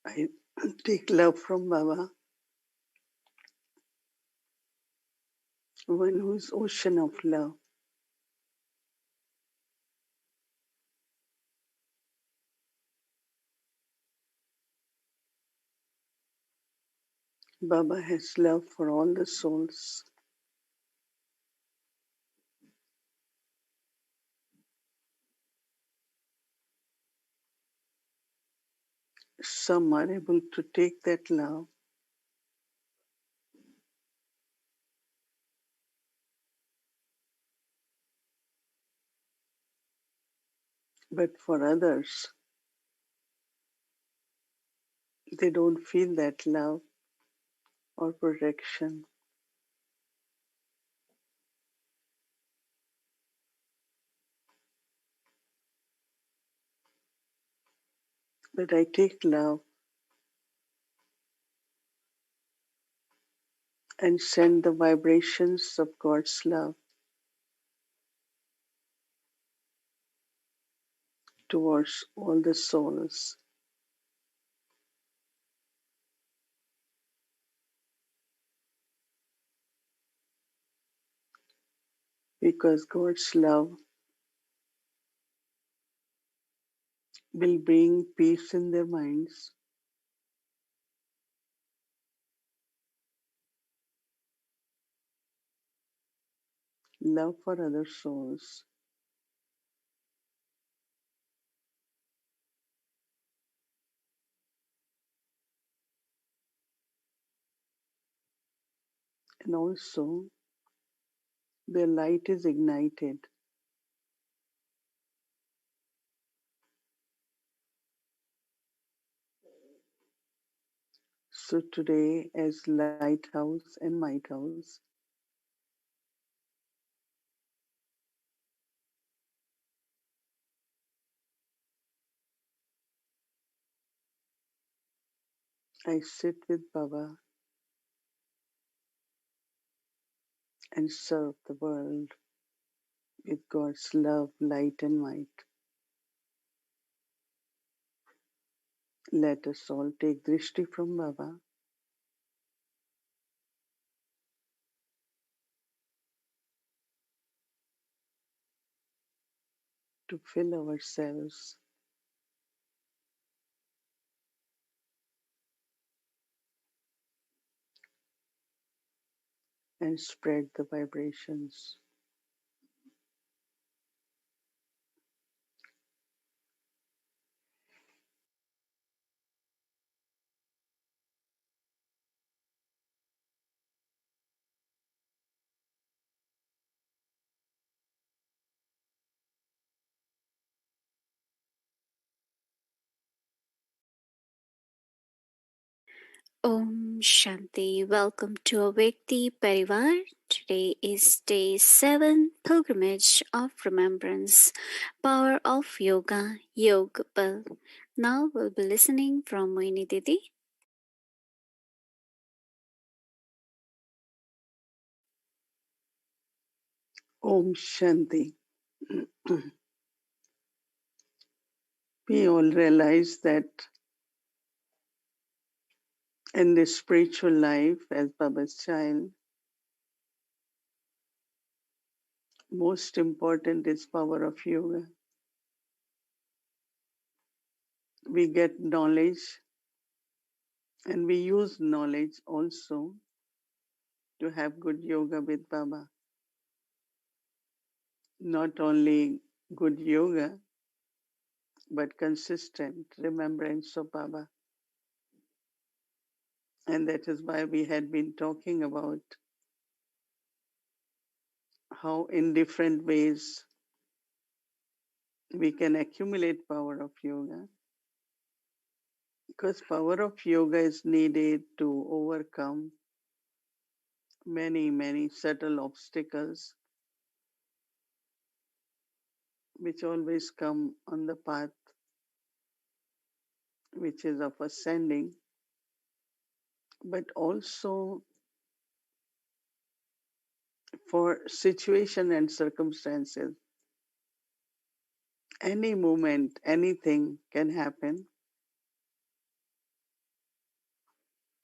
I take love from Baba, one who is ocean of love. Baba has love for all the souls. Some are able to take that love, but for others, they don't feel that love or protection. But I take love and send the vibrations of God's love towards all the souls. Because God's love will bring peace in their minds, love for other souls, and also their light is ignited. So today, as Lighthouse and Might House, I sit with Baba and serve the world with God's love, light, and might. Let us all take drishti from Baba to fill ourselves and spread the vibrations. Om Shanti. Welcome to Avyakti Parivar. Today is day 7, Pilgrimage of Remembrance, Power of Yoga, Yoga Bal. Now we'll be listening from Mohini Didi. Om Shanti. We all realize that in this spiritual life, as Baba's child, most important is power of yoga. We get knowledge and we use knowledge also to have good yoga with Baba. Not only good yoga, but consistent remembrance of Baba. And that is why we had been talking about how in different ways we can accumulate power of yoga, because power of yoga is needed to overcome many subtle obstacles which always come on the path which is of ascending, but also for situation and circumstances. Any moment, anything can happen.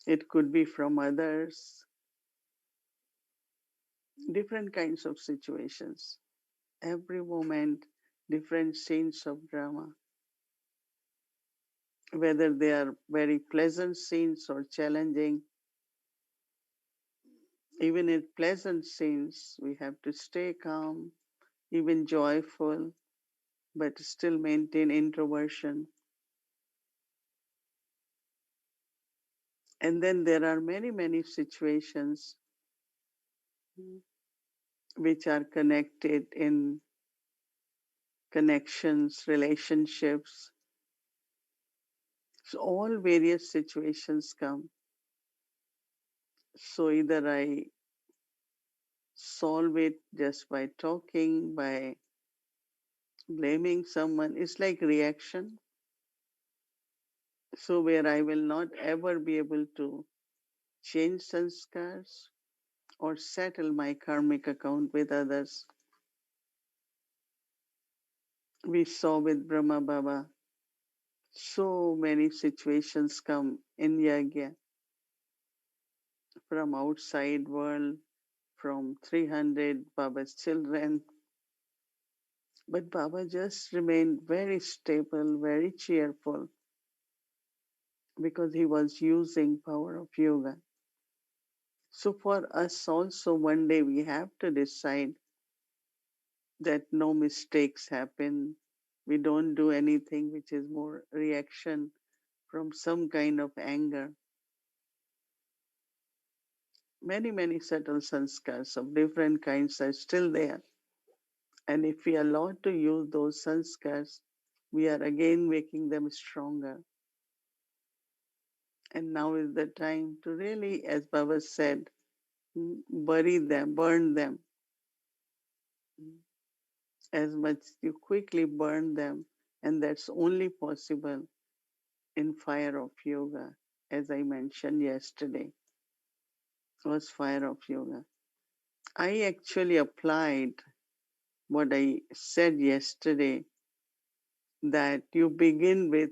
It could be from others, different kinds of situations. Every moment, different scenes of drama, whether they are very pleasant scenes or challenging. Even in pleasant scenes, we have to stay calm, even joyful, but still maintain introversion. And then there are many, many situations which are connected in connections, relationships. So all various situations come. So either I solve it just by talking, by blaming someone. It's like reaction. So where I will not ever be able to change sanskars or settle my karmic account with others. We saw with Brahma Baba, so many situations come in Yagya from outside world, from 300 Baba's children. But Baba just remained very stable, very cheerful because he was using power of yoga. So for us also one day we have to decide that no mistakes happen. We don't do anything which is more reaction from some kind of anger. Many, many subtle sanskars of different kinds are still there. And if we allow to use those sanskars, we are again making them stronger. And now is the time to really, as Baba said, bury them, burn them. As much you quickly burn them, and that's only possible in fire of yoga, as I mentioned yesterday, was fire of yoga. I actually applied what I said yesterday, that you begin with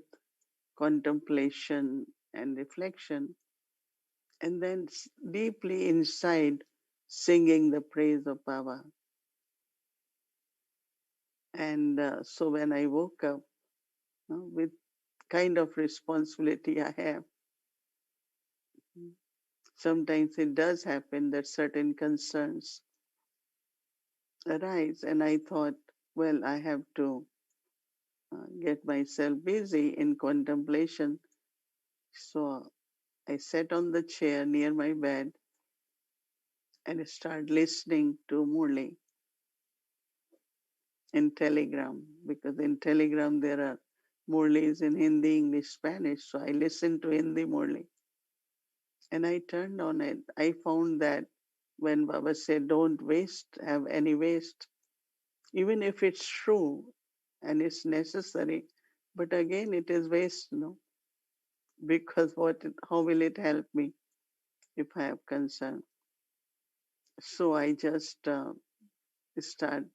contemplation and reflection, and then deeply inside singing the praise of Baba. And so when I woke up, with kind of responsibility I have, sometimes it does happen that certain concerns arise, and I thought, well, I have to get myself busy in contemplation. So I sat on the chair near my bed and started listening to Murli in Telegram, because in Telegram there are Murlis in Hindi, English, Spanish. So I listened to Hindi Murli and I turned on it. I found that when Baba said, don't waste, have any waste, even if it's true and it's necessary, but again it is waste, no? Because how will it help me if I have concern? So I just start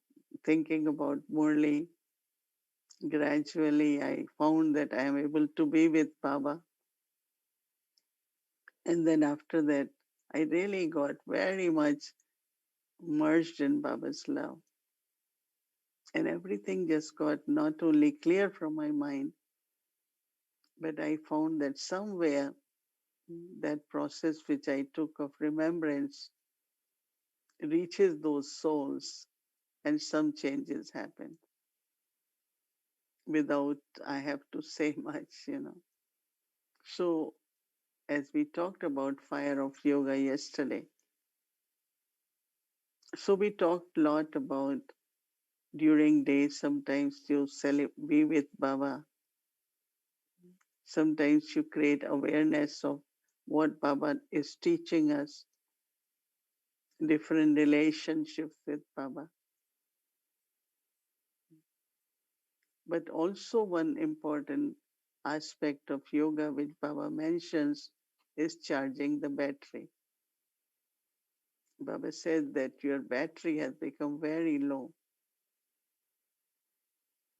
thinking about Murli. Gradually, I found that I am able to be with Baba. And then after that, I really got very much merged in Baba's love. And everything just got not only clear from my mind, but I found that somewhere that process which I took of remembrance reaches those souls and some changes happen without I have to say much. So as we talked about fire of yoga yesterday, so we talked a lot about during days, sometimes you be with Baba, sometimes you create awareness of what Baba is teaching us, different relationships with Baba. But also one important aspect of yoga which Baba mentions is charging the battery. Baba says that your battery has become very low.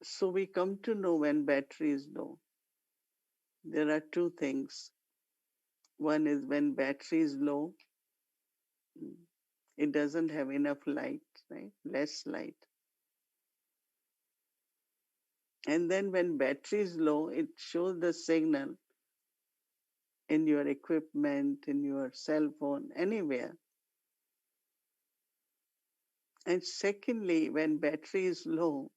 So we come to know when battery is low. There are two things. One is when battery is low, mm, it doesn't have enough light, right? Less light. And then when battery is low, it shows the signal in your equipment, in your cell phone, anywhere. And secondly, when battery is low,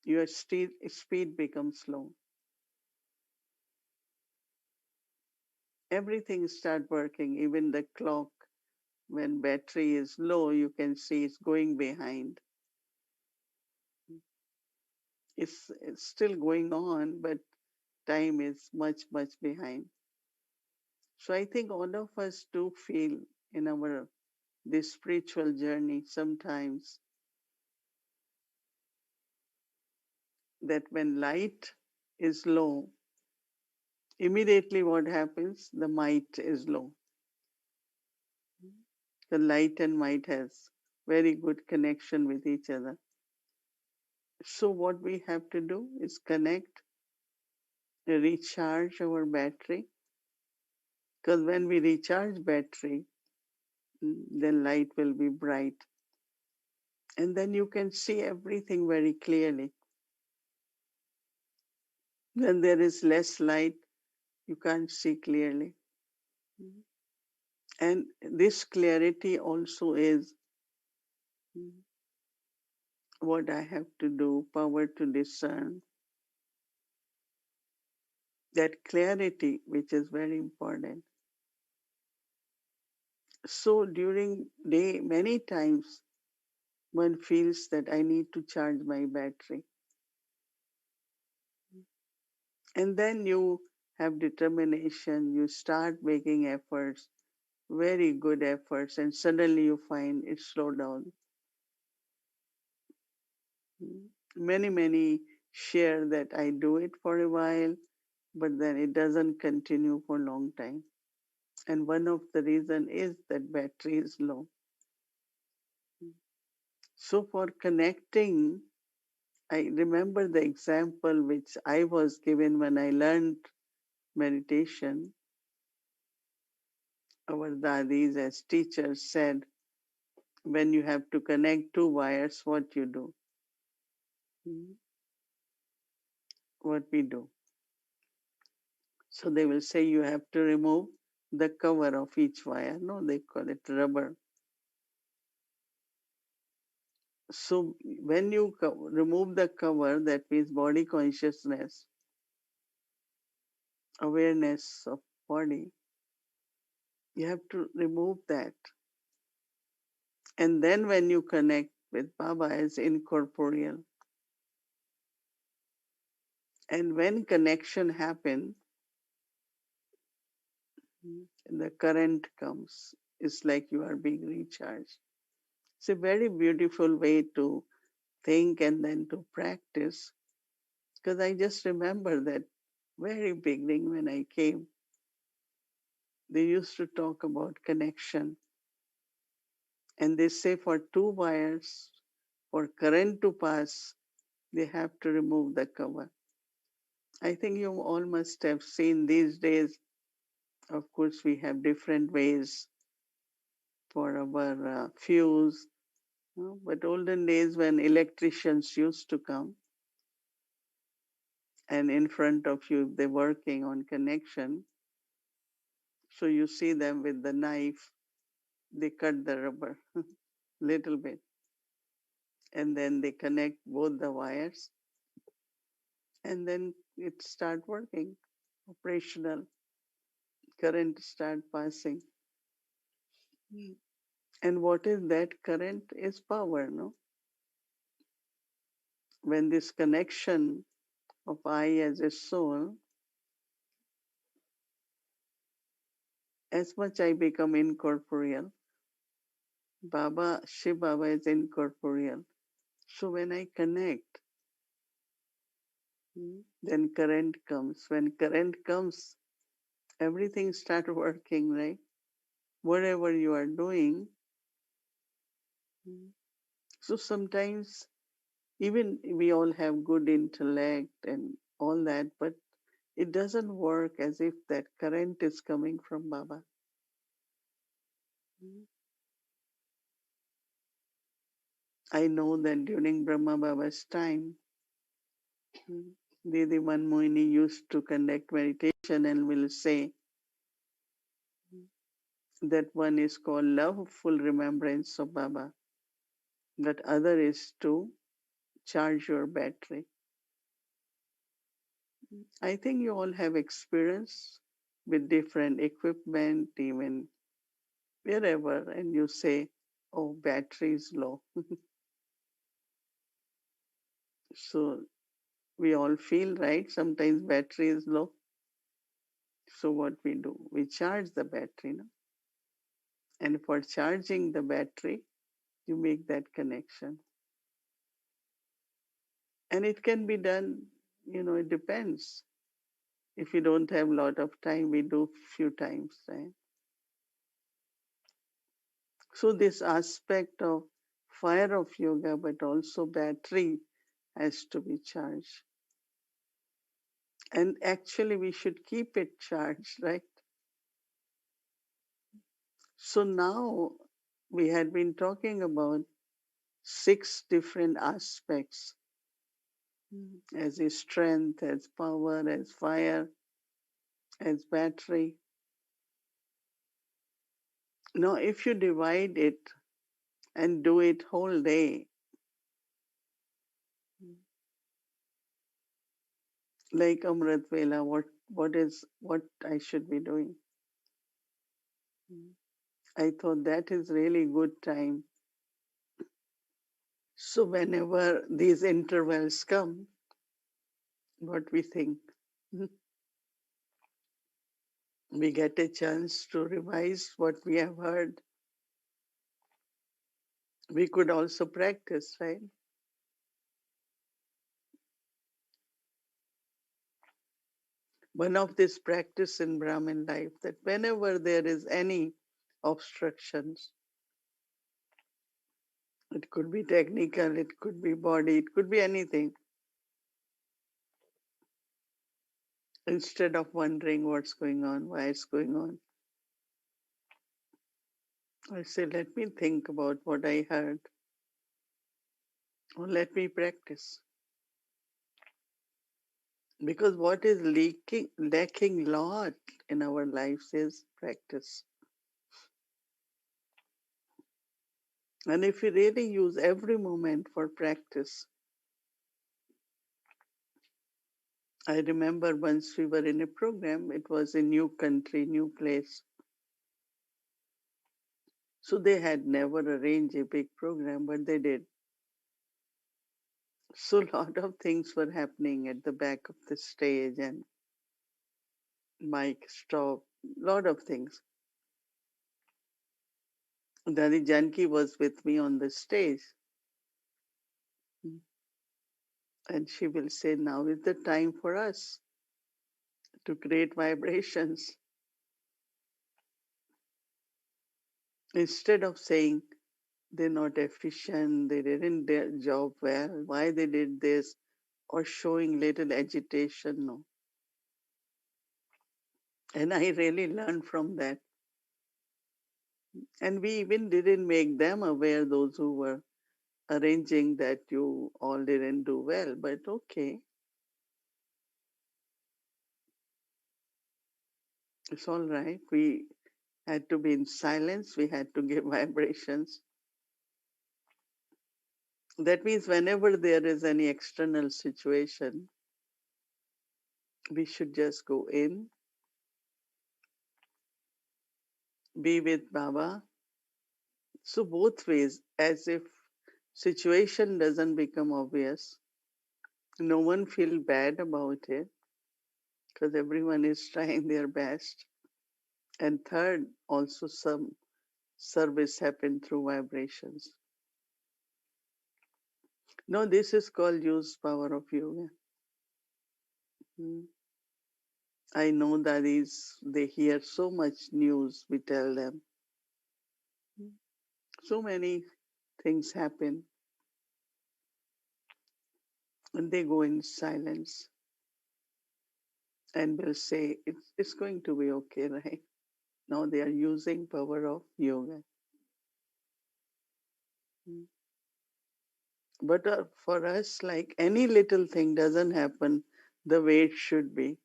your speed becomes slow. Everything start working, even the clock. When battery is low, you can see it's going behind. It's still going on, but time is much, much behind. So I think all of us do feel in our this spiritual journey sometimes that when light is low, immediately what happens? The might is low. The light and might has very good connection with each other. So what we have to do is connect, recharge our battery. Because when we recharge battery, then light will be bright. And then you can see everything very clearly. When there is less light, you can't see clearly. And this clarity also is what I have to do, power to discern. That clarity, which is very important. So during day, many times one feels that I need to charge my battery. And then you have determination, you start making efforts, very good efforts, and suddenly you find it slowed down. Many share that I do it for a while, but then it doesn't continue for a long time. And one of the reason is that battery is low. So for connecting, I remember the example which I was given when I learned meditation. Our dadis as teachers said, when you have to connect two wires, what you do? What we do. So they will say you have to remove the cover of each wire. No, they call it rubber. So when you remove the cover, that means body consciousness, awareness of body, you have to remove that. And then when you connect with Baba as incorporeal, and when connection happens, the current comes. It's like you are being recharged. It's a very beautiful way to think and then to practice. Because I just remember that very beginning when I came, they used to talk about connection. And they say for two wires, for current to pass, they have to remove the cover. I think you all must have seen these days, of course, we have different ways for our fuse. But olden days when electricians used to come and in front of you, they're working on connection. So you see them with the knife, they cut the rubber little bit and then they connect both the wires and then it start working, operational, current start passing. Mm. And what is that current is power, no? When this connection of I as a soul, as much I become incorporeal, Baba, Shiv Baba is incorporeal. So when I connect, then current comes. When current comes, everything start working, right? Whatever you are doing. So sometimes even we all have good intellect and all that, but It doesn't work as if that current is coming from Baba. Mm. I know that during Brahma Baba's time, mm, Didi Mohini used to conduct meditation and will say that one is called loveful remembrance of Baba, that other is to charge your battery. I think you all have experience with different equipment, even wherever, and you say, oh, battery is low. So we all feel, right? Sometimes battery is low. So what we do? We charge the battery, no? And for charging the battery, you make that connection. And it can be done, it depends. If you don't have a lot of time, we do few times, right? So this aspect of fire of yoga, but also battery has to be charged. And actually, we should keep it charged, right? So now we had been talking about six different aspects as a strength, as power, as fire, as battery. Now, if you divide it and do it whole day, like Amrit Vela, what I should be doing? I thought that is really good time. So whenever these intervals come, what we think, we get a chance to revise what we have heard. We could also practice, right? One of this practice in Brahmin life that whenever there is any obstructions, it could be technical, it could be body, it could be anything. Instead of wondering what's going on, why it's going on, I say, let me think about what I heard, or let me practice. Because what is lacking lot in our lives is practice. And if we really use every moment for practice, I remember once we were in a program, it was a new country, new place. So they had never arranged a big program, but they did. So a lot of things were happening at the back of the stage and mic stop, lot of things. Dadi Janki was with me on the stage and she will say, now is the time for us to create vibrations. Instead of saying they're not efficient, they didn't their job well, why they did this, or showing little agitation, no. And I really learned from that. And we even didn't make them aware, those who were arranging, that you all didn't do well, but okay, it's all right. We had to be in silence, we had to give vibrations. That means whenever there is any external situation, we should just go in, be with Baba. So both ways, as if situation doesn't become obvious, no one feel bad about it because everyone is trying their best. And third, also some service happen through vibrations. No, this is called use power of yoga. Hmm. I know that is they hear so much news, we tell them. So many things happen and they go in silence. and will say it's going to be okay, right? Now they are using power of yoga. Mm. But for us, like any little thing doesn't happen the way it should be.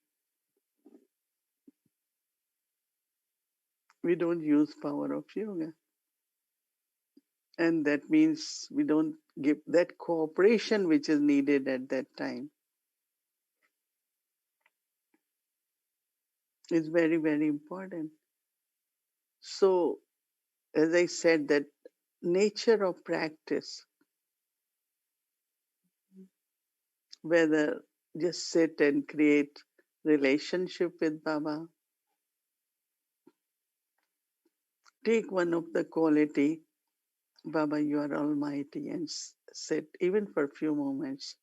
We don't use power of yoga. And that means we don't give that cooperation which is needed at that time is very, very important. So, as I said, that nature of practice, whether just sit and create relationship with Baba, take one of the quality, Baba, you are almighty, and sit even for a few moments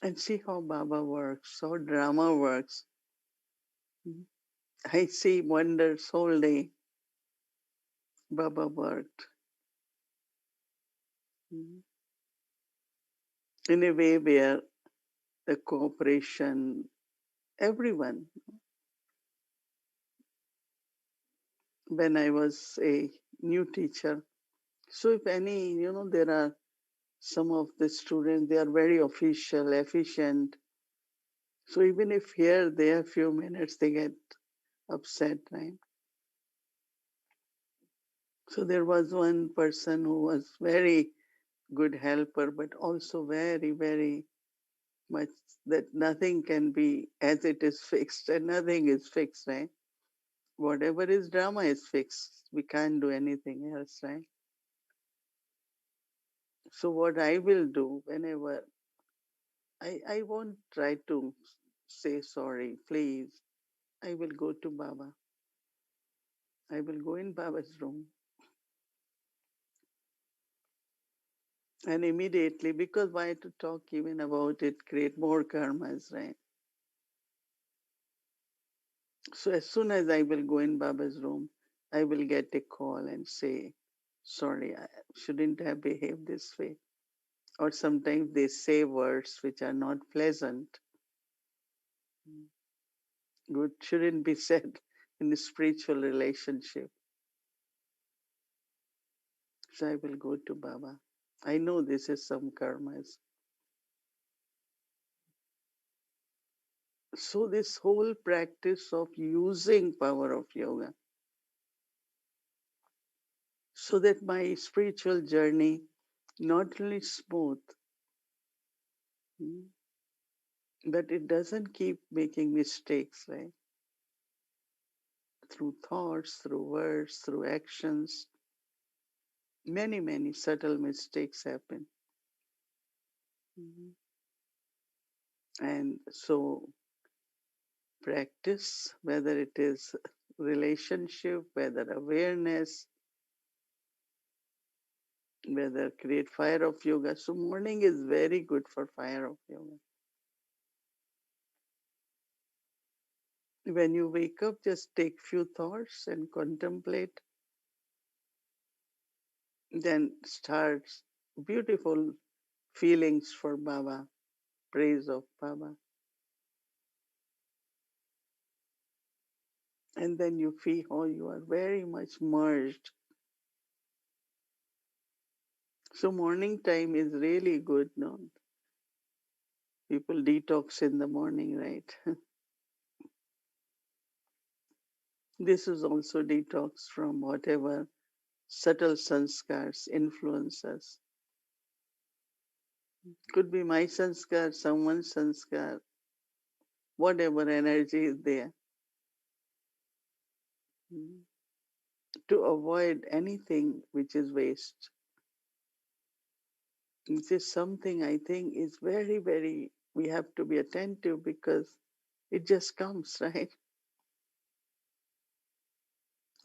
and see how Baba works, how drama works. I see wonders whole day. Baba worked in a way where the cooperation, everyone. When I was a new teacher, so if any, there are some of the students, they are very official, efficient. So even if here they have few minutes, they get upset, right? So there was one person who was very good helper, but also very, very much that nothing can be as it is fixed, and nothing is fixed, right? Whatever is drama is fixed. We can't do anything else, right? So what I will do whenever I won't try to say sorry, please. I will go to Baba. I will go in Baba's room and immediately, because why to talk even about it, create more karmas, right? So as soon as I will go in Baba's room, I will get a call and say, sorry, I shouldn't have behaved this way. Or sometimes they say words which are not pleasant. Good shouldn't be said in a spiritual relationship. So I will go to Baba. I know this is some karmas. So this whole practice of using power of yoga so that my spiritual journey not only smooth, mm, but it doesn't keep making mistakes, right? Through thoughts, through words, through actions, many, many subtle mistakes happen. Mhm. And so practice, whether it is relationship, whether awareness, whether create fire of yoga. So morning is very good for fire of yoga. When you wake up, just take few thoughts and contemplate, then starts beautiful feelings for Baba, praise of Baba. And then you feel how you are very much merged. So morning time is really good, no? People detox in the morning, right? This is also detox from whatever subtle sanskars influence us. Could be my sanskar, someone's sanskar, whatever energy is there. Mm. To avoid anything which is waste. This is something I think is very, very, we have to be attentive because it just comes, right?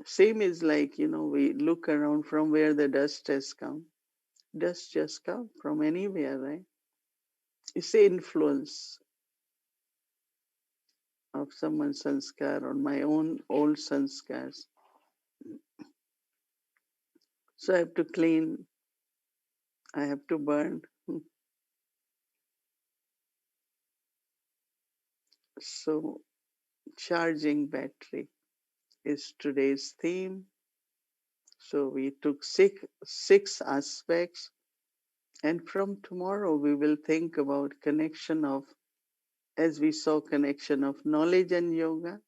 Same is like, we look around from where the dust has come. Dust just come from anywhere, right? It's the influence of someone's sanskar or my own old sanskars. So I have to clean, I have to burn. So, charging battery is today's theme. So, we took six aspects, and from tomorrow we will think about connection of, as we saw, connection of knowledge and yoga,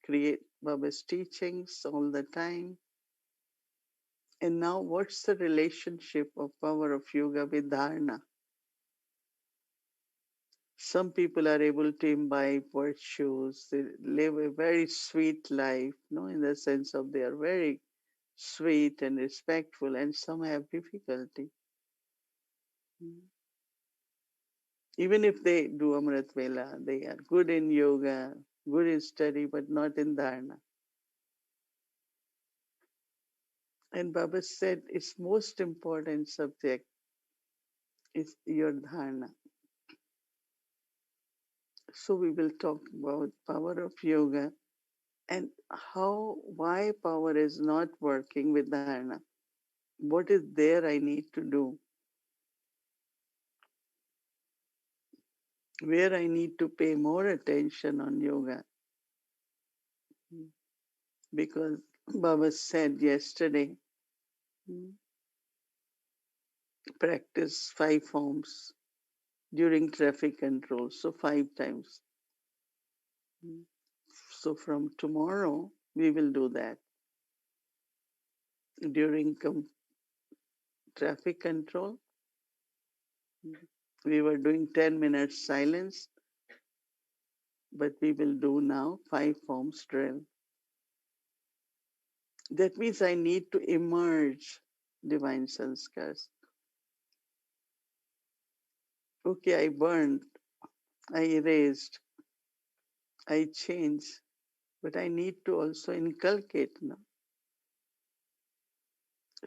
create Baba's teachings all the time. And now, what's the relationship of power of yoga with dharana? Some people are able to imbibe virtues. They live a very sweet life, in the sense of they are very sweet and respectful, and some have difficulty. Mm. Even if they do Amrit Vela, they are good in yoga, good in study, but not in dharana. And Baba said its most important subject is your dharana. So we will talk about power of yoga and why power is not working with dharana. What is there I need to do? Where I need to pay more attention on yoga? Because Baba said yesterday, mm, practice 5 forms during traffic control. So 5 times. Mm. So from tomorrow, we will do that. During traffic control, we were doing 10 minutes silence, but we will do now 5 forms drill. That means I need to emerge divine sanskars. Okay, I burned, I erased, I changed, but I need to also inculcate now.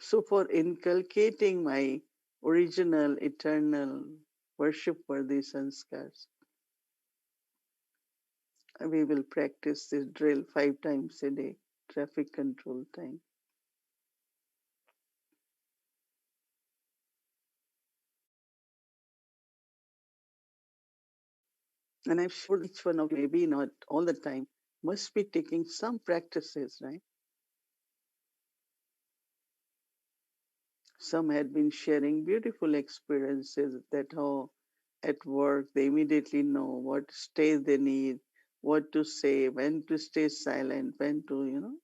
So for inculcating my original, eternal, worship-worthy sanskars, we will practice this drill 5 times a day, traffic control time. And I'm sure each one of you, maybe not all the time, must be taking some practices, right? Some had been sharing beautiful experiences that how at work they immediately know what stage they need, what to say, when to stay silent, when to.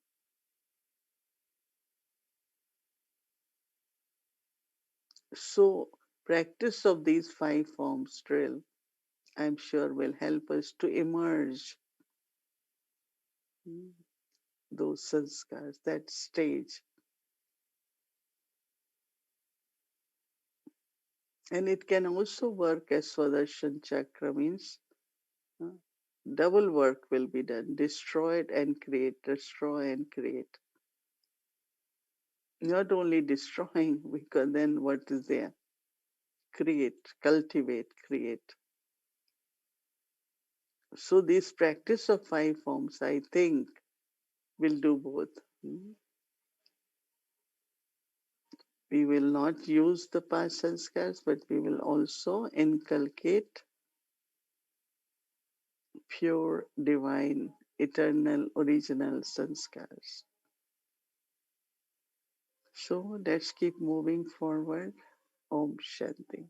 So practice of these 5 forms drill, I'm sure will help us to emerge, mm, those sanskars, that stage. And it can also work as Swadarshan Chakra means, uh, double work will be done, destroy it and create, destroy and create. Not only destroying, because then what is there? Create, cultivate, create. So this practice of 5 forms, I think, will do both. We will not use the past sanskars, but we will also inculcate pure, divine, eternal, original sanskars. So let's keep moving forward. Om Shanti.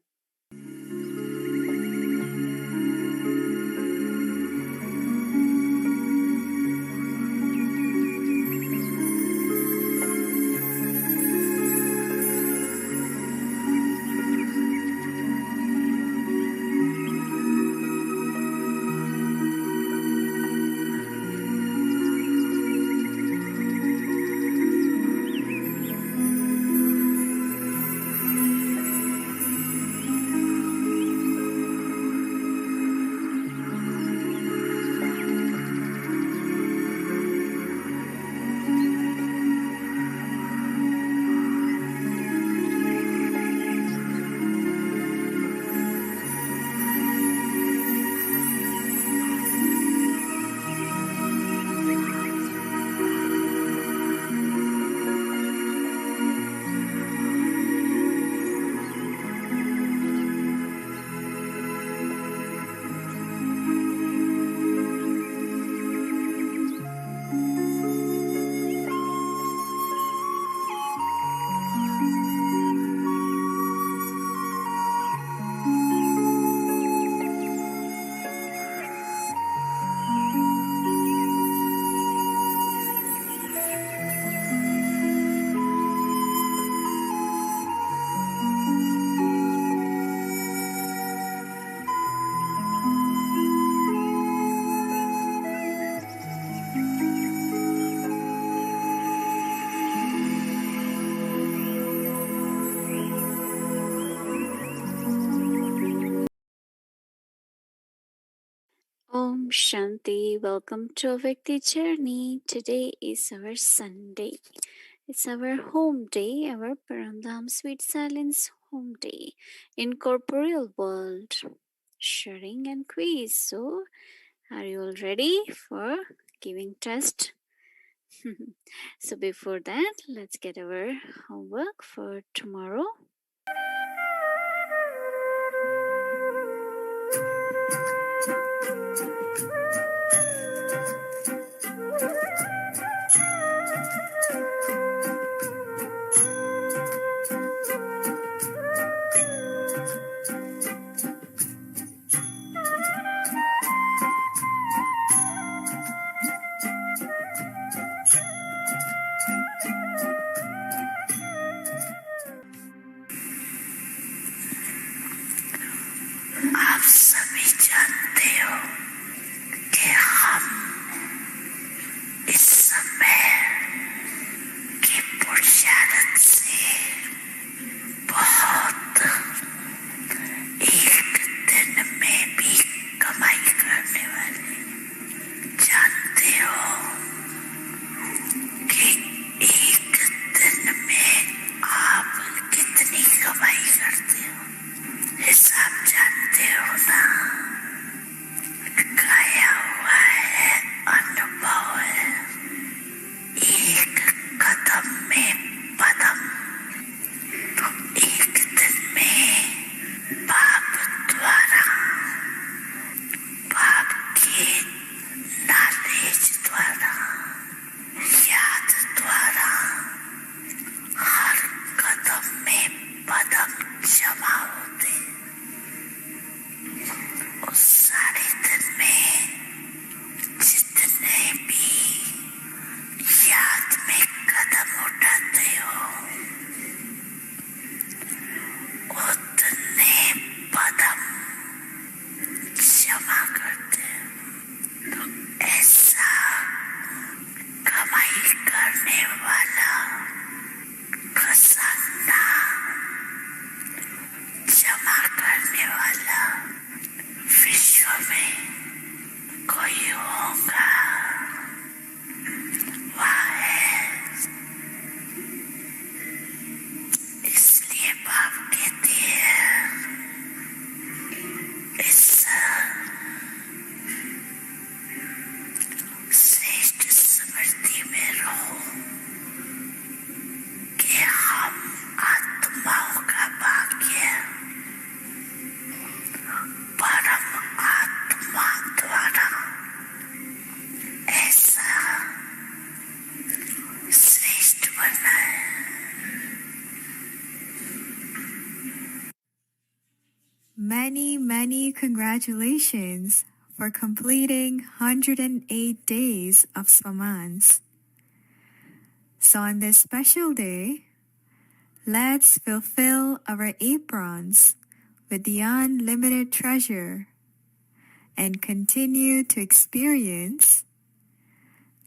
Shanti. Welcome to Avakti Journey. Today is our Sunday. It's our home day, our Paramdham Sweet Silence home day in corporeal world. Sharing and quiz. So, are you all ready for giving test? So before that, let's get our homework for tomorrow. आप सभी जानते हो कि हम इस समय की पुरुषार्थ से बहुत एक दिन में भी कमाई करने वाले जानते हो कि एक दिन में आप कितनी कमाई करते हो हिसाब जानते हो ना गाया हुआ है अनुभव है एक कदम में पदम तो एक दिन में बाप द्वारा बाप के नॉलेज द्वारा याद द्वारा हर कदम में पदम जमा होते उस सारे दिन में जितने भी याद में कदम उठाते हो उतने पदम जमा करते हो तो ऐसा कमाई करने वाला खजाना जमा करने वाला विश्व में कोई होगा वह है इसलिए बाप कहते हैं इस श्रेष्ठ स्मृति में रहो कि हम आत्माओं का भाग्य परम आत्मा द्वारा ऐसा श्रेष्ठ बना है Many congratulations for completing 108 days of Swa-mans. So on this special day, let's fulfill our aprons with the unlimited treasure and continue to experience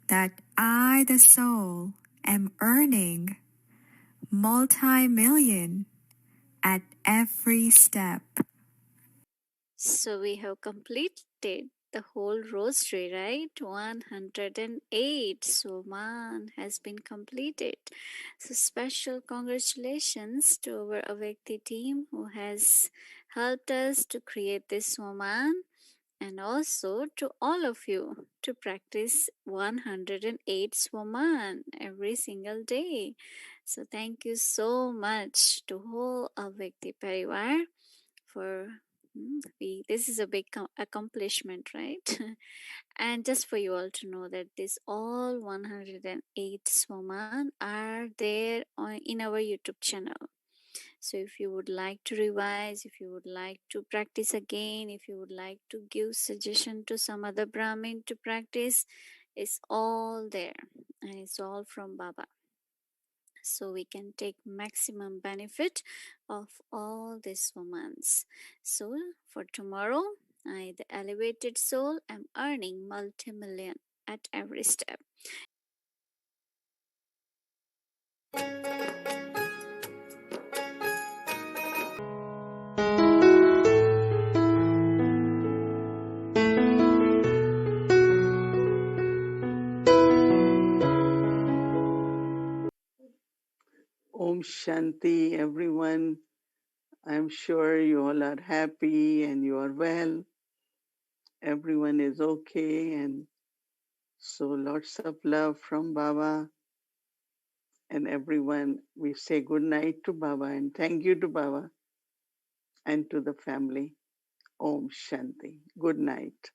that I, the soul, am earning multi-million at every step. So we have completed the whole rosary, right? 108. Swa-man has been completed. So special congratulations to our Avakti team who has helped us to create this Swa-man, and also to all of you to practice 108 Swa-man every single day. So thank you so much to whole Avakti Parivar for this is a big accomplishment, right? And just for you all to know that this all 108 Swa-man are there in our YouTube channel. So if you would like to revise, if you would like to practice again, if you would like to give suggestion to some other Brahmin to practice, it's all there and it's all from Baba. So we can take maximum benefit of all these Swamans. So for tomorrow, I, the elevated soul, am earning multi-million at every step. Om Shanti, everyone. I'm sure you all are happy and you are well. Everyone is okay. And so lots of love from Baba and everyone. We say good night to Baba and thank you to Baba and to the family. Om Shanti. Good night.